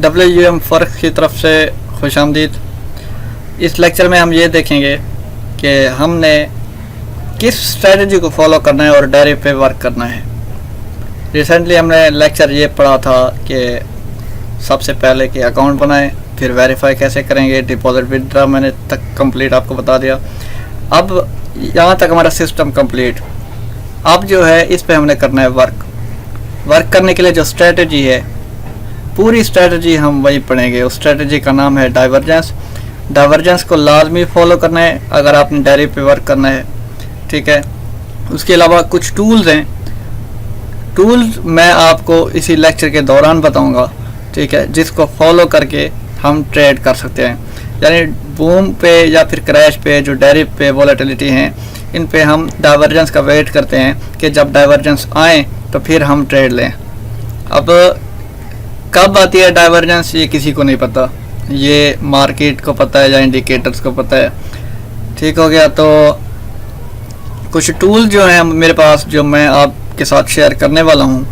WUM फ़र्क की तरफ से खुशामदीद। इस लेक्चर में हम ये देखेंगे कि हमने किस स्ट्रेटजी को फॉलो करना है और डायरी पे वर्क करना है। रिसेंटली हमने लेक्चर ये पढ़ा था कि सबसे पहले कि अकाउंट बनाएं, फिर वेरीफाई कैसे करेंगे, डिपॉजिट विड्रॉ मैंने तक कंप्लीट आपको बता दिया। अब यहाँ तक हमारा सिस्टम कंप्लीट। अब जो है इस पे हमने करना है वर्क करने के लिए जो स्ट्रेटजी है, पूरी स्ट्रेटजी हम वही पढ़ेंगे। उस स्ट्रेटजी का नाम है डाइवर्जेंस को लाजमी फॉलो करना है अगर आपने डायरी पे वर्क करना है, ठीक है। उसके अलावा कुछ टूल्स हैं, टूल्स मैं आपको इसी लेक्चर के दौरान बताऊंगा, ठीक है, जिसको फॉलो करके हम ट्रेड कर सकते हैं। यानी बूम पे या फिर क्रैश पे जो डायरी पे वॉलेटिलिटी हैं, इन पे हम डाइवर्जेंस का वेट करते हैं कि जब डाइवर्जेंस आए तो फिर हम ट्रेड लें। अब कब आती है डाइवर्जेंस ये किसी को नहीं पता, ये मार्केट को पता है या इंडिकेटर्स को पता है, ठीक हो गया। तो कुछ टूल जो हैं मेरे पास जो मैं आपके साथ शेयर करने वाला हूँ,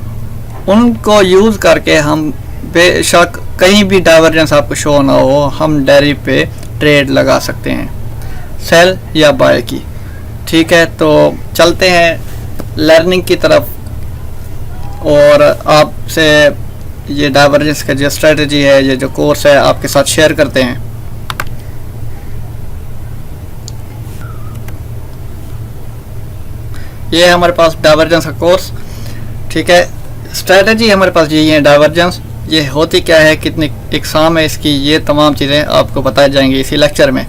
उनको यूज़ करके हम बेशक कहीं भी डाइवर्जेंस आपको शो ना हो, हम डायरी पे ट्रेड लगा सकते हैं, सेल या बाय की, ठीक है। तो चलते हैं लर्निंग की तरफ और आपसे ये डाइवर्जेंस का जो स्ट्रेटजी है, ये जो कोर्स है, आपके साथ शेयर करते हैं। ये है हमारे पास डाइवर्जेंस का कोर्स, ठीक है। स्ट्रेटजी हमारे पास यही है डाइवर्जेंस, ये होती क्या है, कितनी इकसाम है इसकी, ये तमाम चीज़ें आपको बताई जाएंगी इसी लेक्चर में।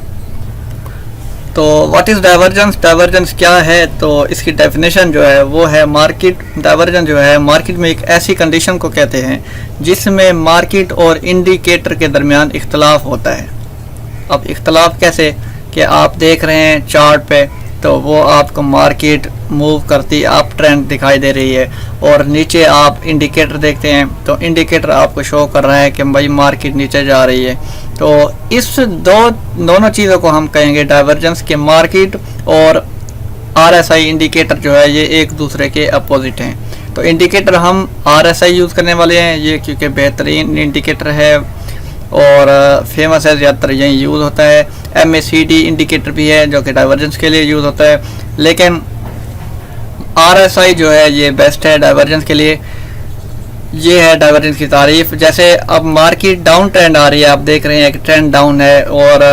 तो व्हाट इज़ डाइवर्जेंस, डाइवर्जेंस क्या है, तो इसकी डेफिनेशन जो है वो है डाइवर्जेंस जो है मार्केट में एक ऐसी कंडीशन को कहते हैं जिसमें मार्केट और इंडिकेटर के दरमियान इख्तलाफ होता है। अब इख्तलाफ कैसे कि आप देख रहे हैं चार्ट पे, तो वो आपको मार्केट मूव करती अप ट्रेंड दिखाई दे रही है, और नीचे आप इंडिकेटर देखते हैं तो इंडिकेटर आपको शो कर रहा है कि भाई मार्केट नीचे जा रही है। तो इस दोनों चीज़ों को हम कहेंगे डाइवर्जेंस के। मार्केट और RSI इंडिकेटर जो है ये एक दूसरे के अपोजिट हैं। तो इंडिकेटर हम RSI यूज़ करने वाले हैं, ये क्योंकि बेहतरीन इंडिकेटर है और फेमस है, ज़्यादातर यही यूज़ होता है। MACD इंडिकेटर भी है जो कि डाइवर्जेंस के लिए यूज़ होता है, लेकिन RSI जो है ये बेस्ट है डाइवर्जेंस के लिए। ये है डाइवर्जेंस की तारीफ। जैसे अब मार्केट डाउन ट्रेंड आ रही है, आप देख रहे हैं कि ट्रेंड डाउन है और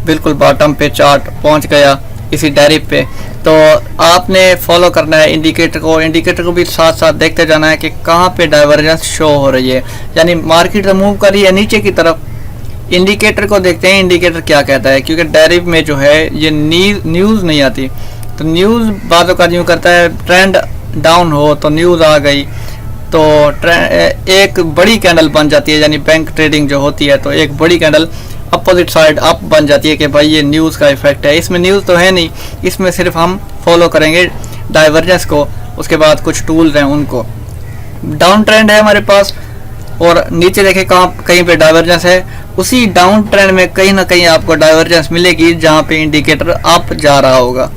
बिल्कुल बॉटम पे चार्ट पहुंच गया इसी डायरी पे, तो आपने फॉलो करना है इंडिकेटर को भी साथ साथ देखते जाना है कि कहाँ पे डाइवर्जेंस शो हो रही है। यानी मार्केट तो मूव कर रही है नीचे की तरफ, इंडिकेटर को देखते हैं इंडिकेटर क्या कहता है, क्योंकि डायरी में जो है ये न्यूज़ नहीं आती। तो न्यूज़ बातों का यूँ करता है, ट्रेंड डाउन हो तो न्यूज़ आ गई, तो एक बड़ी कैंडल बन जाती है, यानी बैंक ट्रेडिंग जो होती है तो एक बड़ी कैंडल अपोजिट साइड अप बन जाती है कि भाई ये न्यूज़ का इफेक्ट है। इसमें न्यूज़ तो है नहीं, इसमें सिर्फ हम फॉलो करेंगे डाइवर्जेंस को। उसके बाद कुछ टूल्स हैं उनको। डाउन ट्रेंड है हमारे पास और नीचे देखें कहीं पे डाइवर्जेंस है, उसी डाउन ट्रेंड में कहीं ना कहीं आपको डाइवर्जेंस मिलेगी जहाँ पे इंडिकेटर अप जा रहा होगा।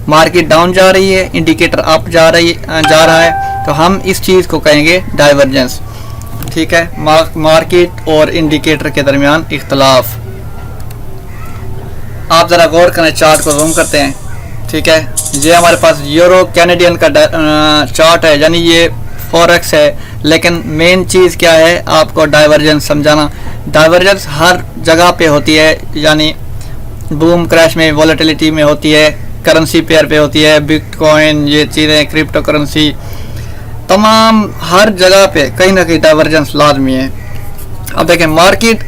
मार्केट डाउन जा रही है, इंडिकेटर अप जा रहा है, तो हम इस चीज़ को कहेंगे डाइवर्जेंस, ठीक है। मार्केट और इंडिकेटर के दरमियान इख्तलाफ। आप ज़रा गौर करें, चार्ट को जूम करते हैं, ठीक है। ये हमारे पास यूरो कैनेडियन का चार्ट है, यानी ये फॉरेक्स है, लेकिन मेन चीज़ क्या है आपको डाइवर्जेंस समझाना। डाइवर्जेंस हर जगह पे होती है, यानी बूम क्रैश में, वॉलेटिलिटी में होती है, करेंसी पेयर पे होती है, बिटकॉइन, ये चीज़ें, क्रिप्टो करेंसी, तमाम हर जगह पे कहीं ना कहीं डाइवर्जेंस लाजमी है। अब देखें मार्केट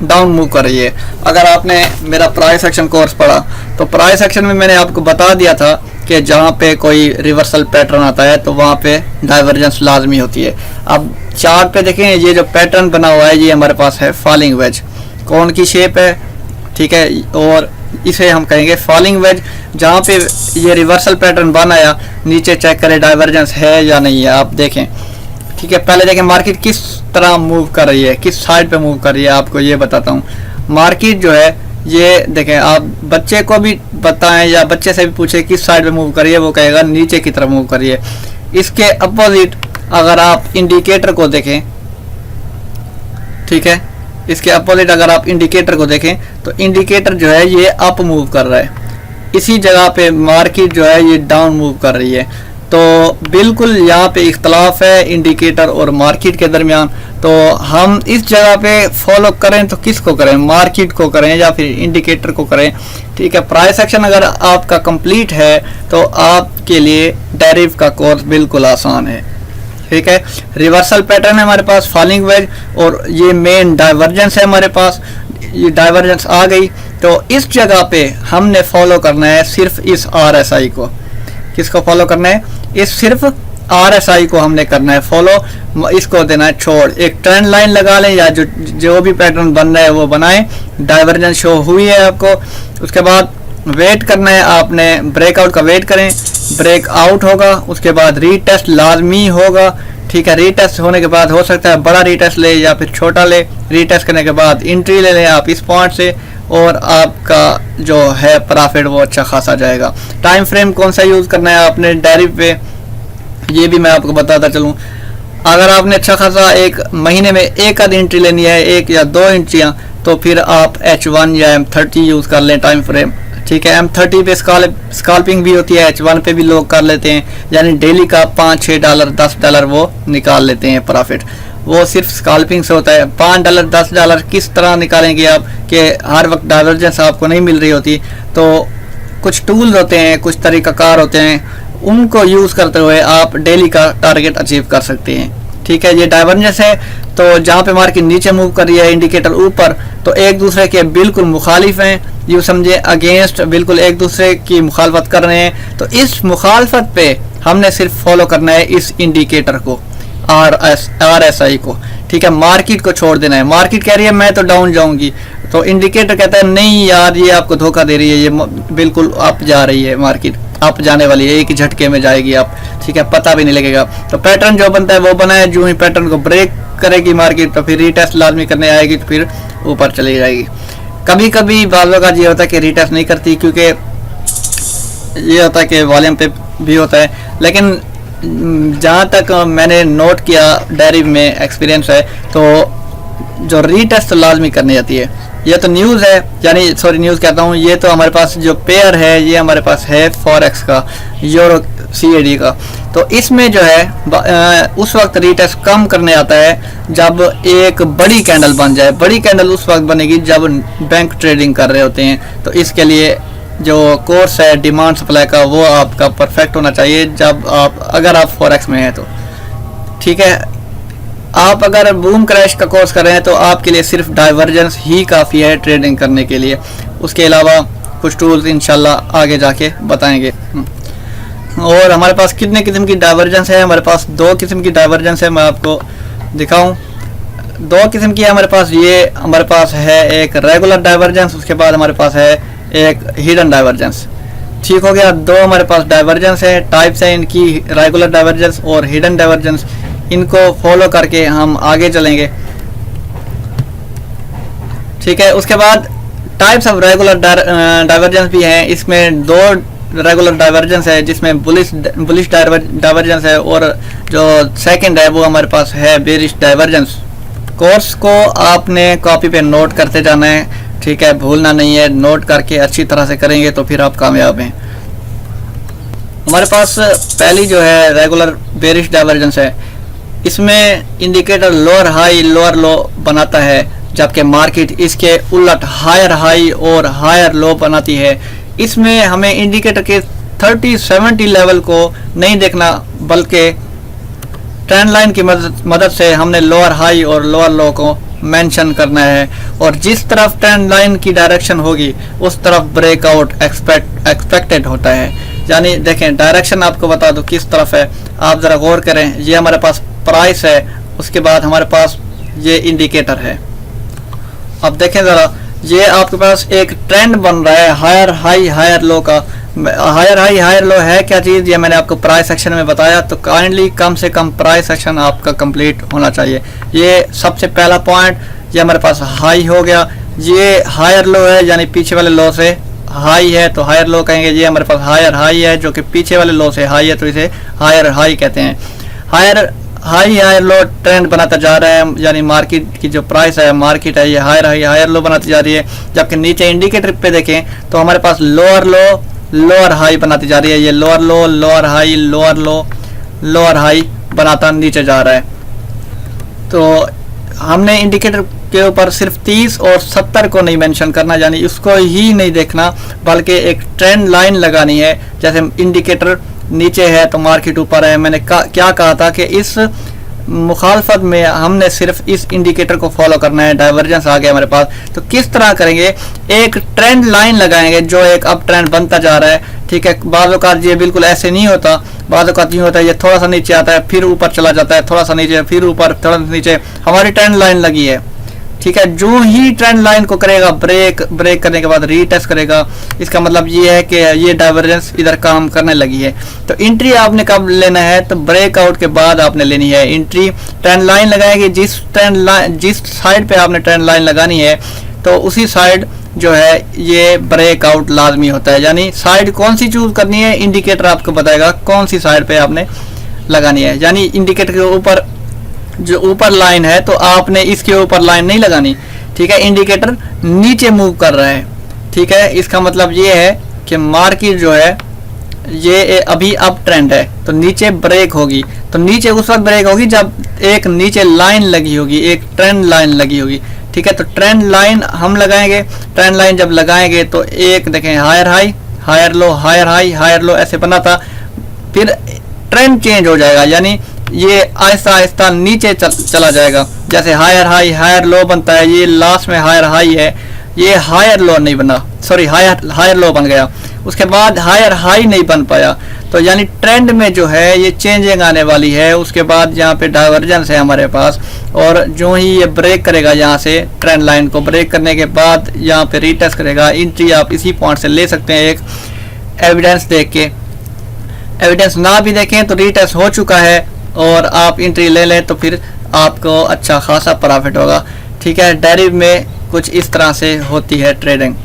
डाउन मूव कर रही है। अगर आपने मेरा प्राइस एक्शन कोर्स पढ़ा तो प्राइस एक्शन में मैंने आपको बता दिया था कि जहाँ पे कोई रिवर्सल पैटर्न आता है तो वहाँ पे डाइवर्जेंस लाजमी होती है। अब चार्ट पे देखें, ये जो पैटर्न बना हुआ है ये हमारे पास है फॉलिंग वेज, कौन की शेप है, ठीक है, और इसे हम कहेंगे फॉलिंग वेज। जहाँ पे ये रिवर्सल पैटर्न बनाया, नीचे चेक करें डाइवर्जेंस है या नहीं है, आप देखें, ठीक है। पहले देखें मार्केट किस तरह मूव कर रही है, किस साइड पे मूव कर रही है, आपको ये बताता हूँ। मार्केट जो है ये देखें, आप बच्चे को भी बताएं या बच्चे से भी पूछे किस साइड पे मूव कर रही है, वो कहेगा नीचे की तरफ मूव कर रही है। इसके अपोजिट अगर आप इंडिकेटर को देखें ठीक है। इसके अपोजिट अगर आप इंडिकेटर को देखें तो इंडिकेटर जो है ये अप मूव कर रहा है, इसी जगह पे मार्केट जो है ये डाउन मूव कर रही है। तो बिल्कुल यहाँ पे इख्तलाफ है इंडिकेटर और मार्केट के दरमियान। तो हम इस जगह पे फॉलो करें तो किसको करें, मार्केट को करें या फिर इंडिकेटर को करें? ठीक है, प्राइस एक्शन अगर आपका कंप्लीट है तो आपके लिए डेरिव का कोर्स बिल्कुल आसान है। ठीक है, रिवर्सल पैटर्न है हमारे पास, फॉलिंग वेज, और ये मेन डाइवर्जेंस है हमारे पास। ये डाइवर्जेंस आ गई तो इस जगह पे हमने फॉलो करना है सिर्फ इस RSI को। किसको फॉलो करना है? इस सिर्फ RSI को हमने करना है फॉलो, इसको देना है छोड़। एक ट्रेंड लाइन लगा लें या जो भी पैटर्न बन रहा है वो बनाएं। डाइवर्जेंस शो हुई है आपको, उसके बाद वेट करना है आपने, ब्रेकआउट का वेट करें, ब्रेकआउट होगा उसके बाद रीटेस्ट लाजमी होगा। ठीक है, रीटेस्ट होने के बाद हो सकता है बड़ा रीटेस्ट ले या फिर छोटा ले, रीटेस्ट करने के बाद एंट्री ले लें आप इस पॉइंट से और आपका जो है प्रॉफिट वो अच्छा खासा जाएगा। टाइम फ्रेम कौन सा यूज़ करना है आपने डेरिव पे, ये भी मैं आपको बताता चलूँ। अगर आपने अच्छा खासा एक महीने में एक आध एंट्री लेनी है, एक या दो एंट्रियाँ, तो फिर आप H1 या M30 यूज़ कर लें टाइम फ्रेम। ठीक है, M30 पे स्कैल्पिंग भी होती है, H1 पे भी लोग कर लेते हैं, यानी डेली का $5-6 $10 वो निकाल लेते हैं प्रॉफिट। वो सिर्फ स्कैल्पिंग से होता है। $5 $10 किस तरह निकालेंगे आप कि हर वक्त डाइवर्जेंस आपको नहीं मिल रही होती। तो कुछ टूल्स होते हैं, कुछ तरीक़ाकार होते हैं, उनको यूज़ करते हुए आप डेली का टारगेट अचीव कर सकते हैं। ठीक है, ये डाइवर्जेंस है तो जहाँ पे मार्केट नीचे मूव कर रही है, इंडिकेटर ऊपर, तो एक दूसरे के बिल्कुल मुखालिफ हैं, यूँ समझे अगेंस्ट, बिल्कुल एक दूसरे की मुखालफत कर रहे हैं। तो इस मुखालफत पे हमने सिर्फ फॉलो करना है इस इंडिकेटर को, RSI को। ठीक है, मार्केट को छोड़ देना है। मार्केट कह रही है मैं तो डाउन जाऊंगी, तो इंडिकेटर कहता है नहीं यार ये आपको धोखा दे रही है, ये बिल्कुल अप जा रही है, मार्केट अप जाने वाली है, एक ही झटके में जाएगी आप। ठीक है, पता भी नहीं लगेगा। तो पैटर्न जो बनता है वो बना है, जो ही पैटर्न को ब्रेक करेगी मार्केट तो फिर रीटेस्ट लाजमी करने आएगी, तो फिर ऊपर चली जाएगी। कभी कभी बाज़ों का ये होता है कि रीटेस्ट नहीं करती, क्योंकि ये होता है कि वॉल्यूम पे भी होता है। लेकिन जहाँ तक मैंने नोट किया डेरिव में एक्सपीरियंस है, तो जो रीटेस्ट लाजमी करनी जाती है। ये तो न्यूज़ है, यानी सॉरी न्यूज़ कहता हूँ, ये तो हमारे पास जो पेयर है ये हमारे पास है फॉरेक्स का, यूरो CAD का। तो इसमें जो है उस वक्त रीटेस्ट कम करने आता है जब एक बड़ी कैंडल बन जाए। बड़ी कैंडल उस वक्त बनेगी जब बैंक ट्रेडिंग कर रहे होते हैं। तो इसके लिए जो कोर्स है डिमांड सप्लाई का वो आपका परफेक्ट होना चाहिए जब अगर आप फॉरेक्स में हैं तो। ठीक है, आप अगर बूम क्रैश का कोर्स कर रहे हैं तो आपके लिए सिर्फ डाइवर्जेंस ही काफ़ी है ट्रेडिंग करने के लिए। उसके अलावा कुछ टूल्स इंशाल्लाह आगे जाके बताएंगे। और हमारे पास कितने किस्म की डाइवर्जेंस है? हमारे पास 2 किस्म की डाइवर्जेंस है, मैं आपको दिखाऊं। 2 किस्म की हमारे पास, ये हमारे पास है एक रेगुलर डाइवर्जेंस, उसके बाद हमारे पास है एक हिडन डाइवर्जेंस। ठीक हो गया, 2 हमारे पास डाइवर्जेंस है, टाइप्स है इनकी, रेगुलर डाइवर्जेंस और हिडन डाइवर्जेंस। इनको फॉलो करके हम आगे चलेंगे। ठीक है, उसके बाद टाइप्स ऑफ रेगुलर डाइवर्जेंस भी हैं। इसमें 2 रेगुलर डाइवर्जेंस है जिसमें बुलिश डाइवर्जेंस है, और जो सेकंड है वो हमारे पास है बेरिश डाइवर्जेंस। कोर्स को आपने कॉपी पे नोट करते जाना है, ठीक है, भूलना नहीं है। नोट करके अच्छी तरह से करेंगे तो फिर आप कामयाब हैं। हमारे पास पहली जो है रेगुलर बेरिश डाइवर्जेंस है, इसमें इंडिकेटर लोअर हाई लोअर लो बनाता है, जबकि मार्केट इसके उलट हायर हाई और हायर लो बनाती है। इसमें हमें इंडिकेटर के 30-70 लेवल को नहीं देखना, बल्कि ट्रेंड लाइन की मदद से हमने लोअर हाई और लोअर लो को मेंशन करना है, और जिस तरफ ट्रेंड लाइन की डायरेक्शन होगी उस तरफ ब्रेकआउट एक्सपेक्टेड होता है। यानी देखें, डायरेक्शन आपको बता दो किस तरफ है, आप ज़रा गौर करें। ये हमारे पास प्राइस है, उसके बाद हमारे पास ये इंडिकेटर है। अब देखें ज़रा, ये आपके पास एक ट्रेंड बन रहा है हायर हाई हायर लो का। हायर हाई हायर लो है क्या चीज़, ये मैंने आपको प्राइस सेक्शन में बताया। तो काइंडली कम से कम प्राइस सेक्शन आपका कंप्लीट होना चाहिए। ये सबसे पहला पॉइंट, ये हमारे पास हाई हो गया। ये हायर लो है, यानी पीछे वाले लो से हाई है तो हायर लो कहेंगे। ये हमारे पास हायर हाई है जो कि पीछे वाले लो से हाई है, तो इसे हायर हाई कहते हैं। Higher high higher low trend बनाता जा रहा है, यानी मार्केट की जो प्राइस है, मार्केट है, ये हायर हाई हायर लो बनाती जा रही है। जबकि नीचे इंडिकेटर पे देखें तो हमारे पास लोअर लो लोअर हाई बनाती जा रही है, ये lower low lower high lower low lower high बनाता नीचे जा रहा है। तो हमने इंडिकेटर के ऊपर सिर्फ 30 और 70 को नहीं मेंशन करना, यानी उसको ही नहीं देखना, बल्कि एक ट्रेंड लाइन लगानी है। जैसे इंडिकेटर नीचे है तो मार्केट ऊपर है, मैंने क्या कहा था कि इस मुखालफत में हमने सिर्फ इस इंडिकेटर को फॉलो करना है। डाइवर्जेंस आ गया हमारे पास, तो किस तरह करेंगे, एक ट्रेंड लाइन लगाएंगे जो एक अप ट्रेंड बनता जा रहा है। ठीक है, बाज़ औक़ात ये बिल्कुल ऐसे नहीं होता, बाज़ औक़ात यूँ होता है ये थोड़ा सा नीचे आता है फिर ऊपर चला जाता है, थोड़ा सा नीचे फिर ऊपर थोड़ा सा नीचे। हमारी ट्रेंड लाइन लगी है, ठीक है, जो ही ट्रेंड लाइन को करेगा ब्रेक करने के बाद रीटेस्ट करेगा, इसका मतलब ये है कि ये डाइवर्जेंस इधर काम करने लगी है। तो एंट्री आपने कब लेना है, तो ब्रेकआउट के बाद आपने लेनी है एंट्री। ट्रेंड लाइन लगाएंगे, जिस साइड पे आपने ट्रेंड लाइन लगानी है तो उसी साइड जो है ये ब्रेकआउट लाजमी होता है। यानी साइड कौन सी चूज करनी है, इंडिकेटर आपको बताएगा कौन सी साइड पे आपने लगानी है। यानी इंडिकेटर के ऊपर जो ऊपर लाइन है तो आपने इसके ऊपर लाइन नहीं लगानी, ठीक है। इंडिकेटर नीचे मूव कर रहा है, ठीक है, इसका मतलब ये है कि मार्केट जो है ये अभी अप ट्रेंड है, तो नीचे ब्रेक होगी। तो नीचे उस वक्त ब्रेक होगी जब एक नीचे लाइन लगी होगी, एक ट्रेंड लाइन लगी होगी, ठीक है। तो ट्रेंड लाइन हम लगाएंगे, ट्रेंड लाइन जब लगाएंगे तो एक देखें higher high higher low higher high higher low ऐसे बना था, फिर ट्रेंड चेंज हो जाएगा, यानी ये आहिस्ता आहिस्ता नीचे चला जाएगा। जैसे हायर हाई हायर लो बनता है, ये लास्ट में हायर हाई है, ये हायर लो नहीं बना, सॉरी हायर लो बन गया, उसके बाद हायर हाई नहीं बन पाया। तो यानी ट्रेंड में जो है ये चेंजिंग आने वाली है। उसके बाद यहाँ पे डाइवर्जेंस है हमारे पास, और जो ही ये ब्रेक करेगा यहाँ से ट्रेंड लाइन को ब्रेक करने के बाद यहाँ पे रीटेस्ट करेगा। एंट्री आप इसी पॉइंट से ले सकते हैं, एक एविडेंस देख के। एविडेंस ना भी देखें तो रीटेस्ट हो चुका है और आप एंट्री ले लें तो फिर आपको अच्छा खासा प्रॉफिट होगा, ठीक है। डेरिव में कुछ इस तरह से होती है ट्रेडिंग।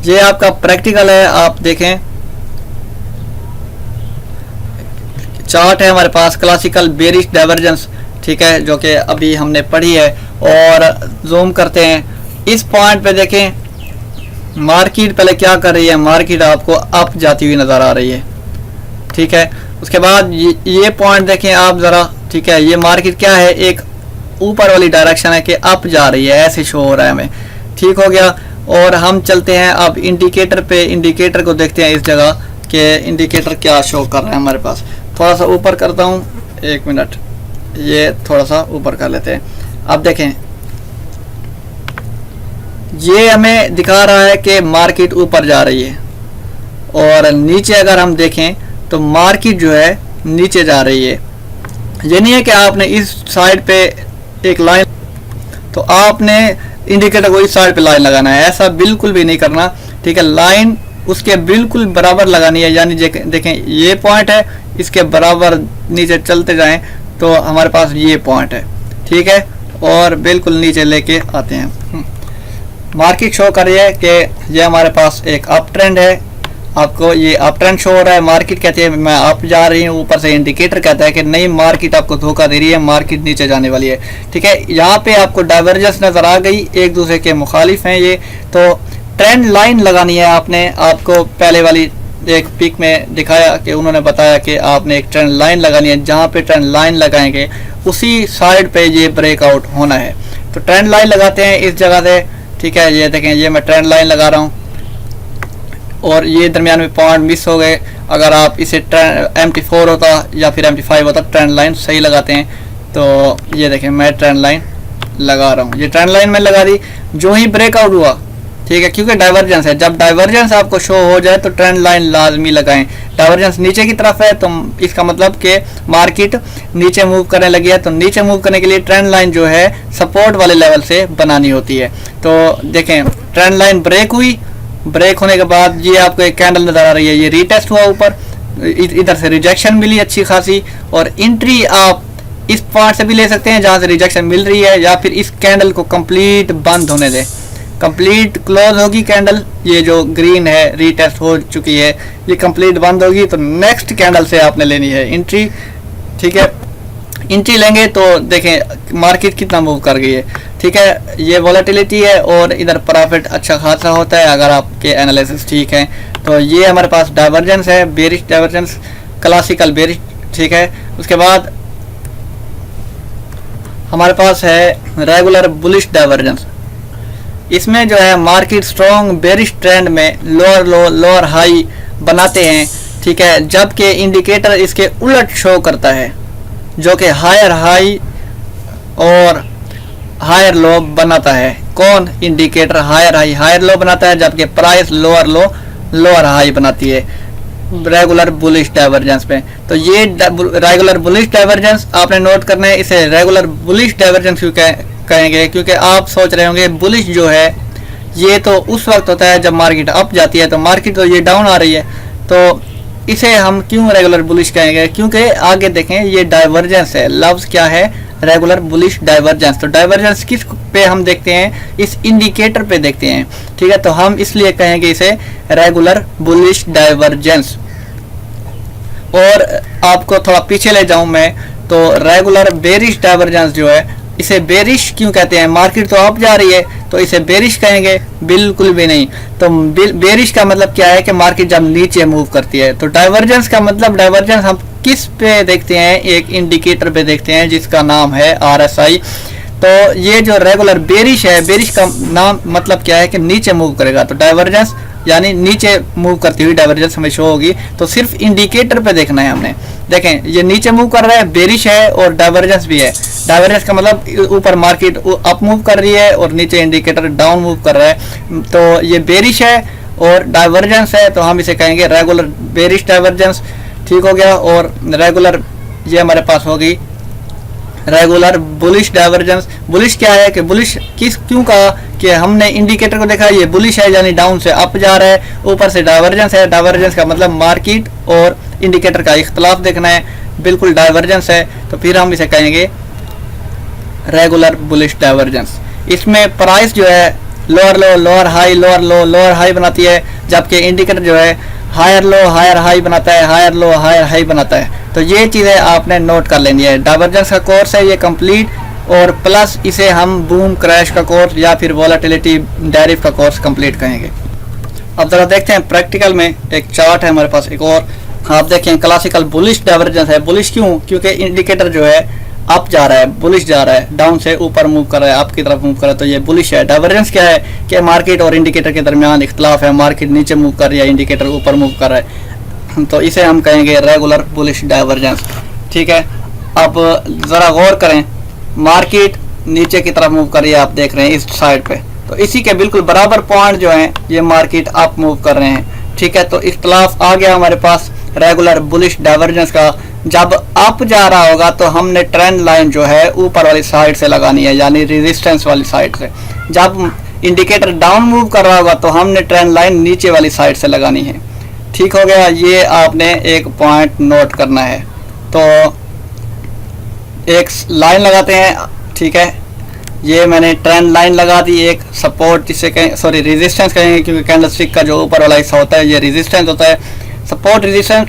ये आपका प्रैक्टिकल है, आप देखें चार्ट है हमारे पास, क्लासिकल बेरिश डाइवर्जेंस, ठीक है, जो कि अभी हमने पढ़ी है। और जूम करते हैं, इस पॉइंट पे देखें मार्केट पहले क्या कर रही है, मार्केट आपको अप जाती हुई नजर आ रही है, ठीक है। उसके बाद ये पॉइंट देखें आप ज़रा, ठीक है, ये मार्केट क्या है, एक ऊपर वाली डायरेक्शन है कि अप जा रही है, ऐसे शो हो रहा है हमें, ठीक हो गया। और हम चलते हैं अब इंडिकेटर पे, इंडिकेटर को देखते हैं इस जगह कि इंडिकेटर क्या शो कर रहा है हमारे पास। थोड़ा सा ऊपर करता हूँ, एक मिनट, ये थोड़ा सा ऊपर कर लेते हैं। अब देखें ये हमें दिखा रहा है कि मार्केट ऊपर जा रही है, और नीचे अगर हम देखें तो मार्केट जो है नीचे जा रही है। ये नहीं है कि आपने इस साइड पे एक लाइन, तो आपने इंडिकेटर को इस साइड पे लाइन लगाना है, ऐसा बिल्कुल भी नहीं करना, ठीक है। लाइन उसके बिल्कुल बराबर लगानी है, यानी देखें ये पॉइंट है, इसके बराबर नीचे चलते जाएं तो हमारे पास ये पॉइंट है, ठीक है, और बिल्कुल नीचे लेके आते हैं। मार्केट शो कर रही है कि ये हमारे पास एक अप ट्रेंड है, आपको ये अप ट्रेंड शो हो रहा है। मार्केट कहती है मैं अप जा रही हूँ, ऊपर से इंडिकेटर कहता है कि नहीं, मार्केट आपको धोखा दे रही है, मार्केट नीचे जाने वाली है, ठीक है। यहाँ पे आपको डाइवर्जेंस नजर आ गई, एक दूसरे के मुखालिफ हैं ये। तो ट्रेंड लाइन लगानी है आपने, आपको पहले वाली एक पिक में दिखाया कि उन्होंने बताया कि आपने एक ट्रेंड लाइन लगानी है, जहाँ पे ट्रेंड लाइन लगाएंगे उसी साइड पे ये ब्रेकआउट होना है। तो ट्रेंड लाइन लगाते हैं इस जगह से, ठीक है। ये देखें, ये मैं ट्रेंड लाइन लगा रहा हूँ और ये दरमियान में पॉइंट मिस हो गए। अगर आप इसे MT4 होता या फिर MT5 होता, ट्रेंड लाइन सही लगाते हैं। तो ये देखें मैं ट्रेंड लाइन लगा रहा हूँ, ये ट्रेंड लाइन में लगा दी, जो ही ब्रेकआउट हुआ, ठीक है, क्योंकि डाइवर्जेंस है। जब डाइवर्जेंस आपको शो हो जाए तो ट्रेंड लाइन लाजमी लगाएं। डाइवर्जेंस नीचे की तरफ है तो इसका मतलब कि मार्केट नीचे मूव करने लगी है, तो नीचे मूव करने के लिए ट्रेंड लाइन जो है सपोर्ट वाले लेवल से बनानी होती है। तो देखें ट्रेंड लाइन ब्रेक हुई, ब्रेक होने के बाद ये आपको एक कैंडल नजर आ रही है, ये रीटेस्ट हुआ ऊपर, इधर से रिजेक्शन मिली अच्छी खासी, और एंट्री आप इस पॉइंट से भी ले सकते हैं जहां से रिजेक्शन मिल रही है, या फिर इस कैंडल को कंप्लीट बंद होने दें, कंप्लीट क्लोज होगी कैंडल, ये जो ग्रीन है रीटेस्ट हो चुकी है, ये कंप्लीट बंद होगी, तो नेक्स्ट कैंडल से आपने लेनी है एंट्री। ठीक है। एंट्री लेंगे तो देखें मार्केट कितना मूव कर गई है, ठीक है। ये वॉलेटिलिटी है और इधर प्रॉफिट अच्छा खासा होता है अगर आपके एनालिसिस ठीक है। तो ये हमारे पास डाइवर्जेंस है, बेरिश डाइवर्जेंस, क्लासिकल बेरिश, ठीक है। उसके बाद हमारे पास है रेगुलर बुलिश डाइवर्जेंस। इसमें जो है मार्केट स्ट्रॉन्ग बेरिश ट्रेंड में लोअर लो लोअर हाई बनाते हैं, ठीक है, जबकि इंडिकेटर इसके उलट शो करता है जो कि हायर हाई और हायर लो बनाता है। कौन? Indicator higher high higher low बनाता है, जबकि price lower low lower high बनाती है रेगुलर बुलिश डाइवर्जेंस में। तो ये रेगुलर बुलिश डाइवर्जेंस आपने नोट करना है। इसे रेगुलर बुलिश डाइवर्जेंस क्यों कहेंगे? क्योंकि आप सोच रहे होंगे बुलिश जो है ये तो उस वक्त होता है जब मार्केट अप जाती है, तो मार्केट तो ये डाउन आ रही है, तो इसे हम क्यों रेगुलर बुलिश कहेंगे? क्योंकि आगे देखें ये डाइवर्जेंस है, लफ्ज क्या है? Regular bullish divergence. तो डाइवर्जेंस किस पे हम देखते हैं? इस इंडिकेटर पे देखते हैं, ठीक है। तो हम इसलिए कहेंगे इसे रेगुलर बुलिश डाइवर्जेंस। और आपको थोड़ा पीछे ले जाऊं मैं, तो रेगुलर बेरिश डाइवर्जेंस जो है इसे बेरिश क्यों कहते हैं? मार्केट तो अप जा रही है तो इसे बेरिश कहेंगे? बिल्कुल भी नहीं। तो बेरिश का मतलब क्या है कि मार्केट जब नीचे मूव करती है। तो डाइवर्जेंस का मतलब, डाइवर्जेंस हम किस पे देखते हैं? एक इंडिकेटर पे देखते हैं जिसका नाम है RSI। तो ये जो रेगुलर बेरिश है, बेरिश का नाम मतलब क्या है कि नीचे मूव करेगा। तो डाइवर्जेंस यानी नीचे मूव करती हुई डाइवर्जेंस हमें शो होगी। तो सिर्फ इंडिकेटर पे देखना है हमने। देखें ये नीचे मूव कर रहा है, बेरिश है और डाइवर्जेंस भी है। डाइवर्जेंस का मतलब ऊपर मार्केट अप मूव कर रही है और नीचे इंडिकेटर डाउन मूव कर रहा है। तो ये बेरिश है और डाइवर्जेंस है, तो हम इसे कहेंगे रेगुलर बेरिश डाइवर्जेंस, ठीक हो गया। और रेगुलर ये हमारे पास होगी रेगुलर बुलिश डाइवर्जेंस। बुलिश क्या है कि बुलिश क्यों कहा कि हमने इंडिकेटर को देखा ये बुलिश है यानी डाउन से अप जा रहा है, ऊपर से डाइवर्जेंस है। डाइवर्जेंस का मतलब मार्केट और इंडिकेटर का इख्तलाफ देखना है, बिल्कुल डाइवर्जेंस है, तो फिर हम इसे कहेंगे रेगुलर बुलिश डाइवर्जेंस। इसमें प्राइस जो है lower low lower high lower low lower high बनाती है, जबकि इंडिकेटर जो है हायर लो हायर हाई बनाता है, हायर लो हायर हाई बनाता है। तो ये चीज़ें आपने नोट कर लेनी है। डाइवर्जेंस का कोर्स है ये कंप्लीट, और प्लस इसे हम बूम क्रैश का कोर्स या फिर वॉलेटिलिटी डेरिव का कोर्स कंप्लीट कहेंगे। अब जरा देखते हैं प्रैक्टिकल में, एक चार्ट है हमारे पास एक और, आप देखें क्लासिकल बुलिश डाइवर्जेंस है। बुलिश क्यों? क्योंकि इंडिकेटर जो है अप जा रहा है, बुलिश जा रहा है, डाउन से ऊपर मूव कर रहा है, अप की तरफ मूव कर रहा है, तो ये बुलिश है। डाइवर्जेंस क्या है कि मार्केट और इंडिकेटर के दरमियान इख्तलाफ है, मार्केट नीचे मूव कर रही है, इंडिकेटर ऊपर मूव कर रहा है, तो इसे हम कहेंगे रेगुलर बुलिश डाइवर्जेंस, ठीक है। अब ज़रा गौर करें, मार्केट नीचे की तरफ मूव कर रही है, आप देख रहे हैं इस साइड पे, तो इसी के बिल्कुल बराबर पॉइंट जो हैं ये मार्केट अप मूव कर रहे हैं, ठीक है। तो इख्तलाफ आ गया हमारे पास रेगुलर बुलिश डाइवर्जेंस का। जब अप जा रहा होगा तो हमने ट्रेंड लाइन जो है ऊपर वाली साइड से लगानी है, यानी रेजिस्टेंस वाली साइड से। जब इंडिकेटर डाउन मूव कर रहा होगा तो हमने ट्रेंड लाइन नीचे वाली साइड से लगानी है, ठीक हो गया। ये आपने एक पॉइंट नोट करना है। तो एक लाइन लगाते हैं, ठीक है, ये मैंने ट्रेंड लाइन लगा दी, एक सपोर्ट जिसे कहें, सॉरी रेजिस्टेंस कहेंगे, क्योंकि कैंडलस्टिक का जो ऊपर वाला हिस्सा होता है ये रेजिस्टेंस होता है। सपोर्ट रेजिस्टेंस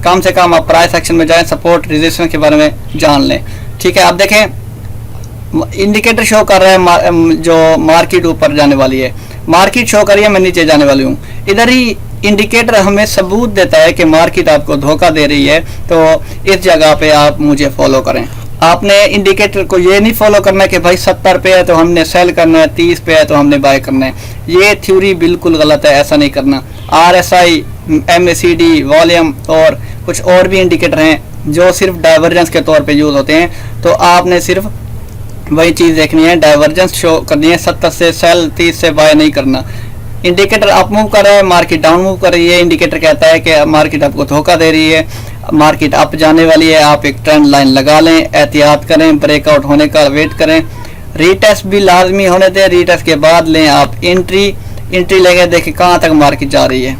कम से कम आप प्राइस एक्शन में जाएं, सपोर्ट रेजिस्टेंस के बारे में जान लें, ठीक है। आप देखें इंडिकेटर शो कर रहा है जो मार्केट ऊपर जाने वाली है, मार्केट शो कर रही है मैं नीचे जाने वाली हूँ। इधर ही इंडिकेटर हमें सबूत देता है कि मार्केट आपको धोखा दे रही है, तो इस जगह पे आप मुझे फॉलो करें। आपने इंडिकेटर को ये नहीं फॉलो करना कि भाई 70 पे है तो हमने सेल करना है, 30 पे है तो हमने बाय करना है, ये थ्योरी बिल्कुल गलत है, ऐसा नहीं करना। RSI, MACD, वॉल्यूम और कुछ और भी इंडिकेटर हैं जो सिर्फ डाइवर्जेंस के तौर पे यूज़ होते हैं, तो आपने सिर्फ वही चीज़ देखनी है, डाइवर्जेंस शो करनी है, 70 से सेल, 30 से बाय नहीं करना। इंडिकेटर अप मूव कर रहा है, मार्केट डाउन मूव कर रही है, इंडिकेटर कहता है कि मार्केट आपको धोखा दे रही है, मार्केट अप जाने वाली है, आप एक ट्रेंड लाइन लगा लें, एहतियात करें, ब्रेकआउट होने का वेट करें, रीटेस्ट भी लाजमी होने दें, रीटेस्ट के बाद लें आप एंट्री लेंगे, देखें कहाँ तक मार्केट जा रही है,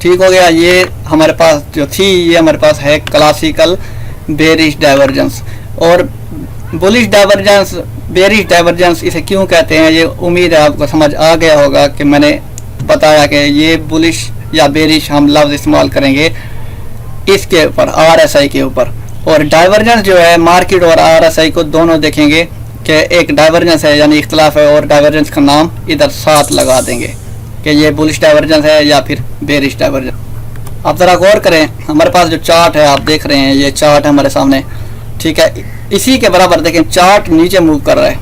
ठीक हो गया। ये हमारे पास जो थी ये हमारे पास है क्लासिकल बेरिश डाइवर्जेंस। और बुलिश डाइवर्जेंस, बेरिश डाइवर्जेंस इसे क्यों कहते हैं, ये उम्मीद है आपको समझ आ गया होगा कि मैंने बताया कि ये बुलिश या बेरिश हम लफ्ज़ इस्तेमाल करेंगे इसके ऊपर RSI के ऊपर। और डाइवर्जेंस जो है मार्केट और RSI को दोनों देखेंगे कि एक डाइवर्जेंस है यानी इख्तलाफ है, और डाइवर्जेंस का नाम इधर साथ लगा देंगे कि ये बुलिश डाइवर्जेंस है या फिर बेरिश डाइवर्जेंस। आप ज़रा गौर करें, हमारे पास जो चार्ट है आप देख रहे हैं, ये चार्ट है हमारे सामने, ठीक है। इसी के बराबर देखें चार्ट नीचे मूव कर रहा है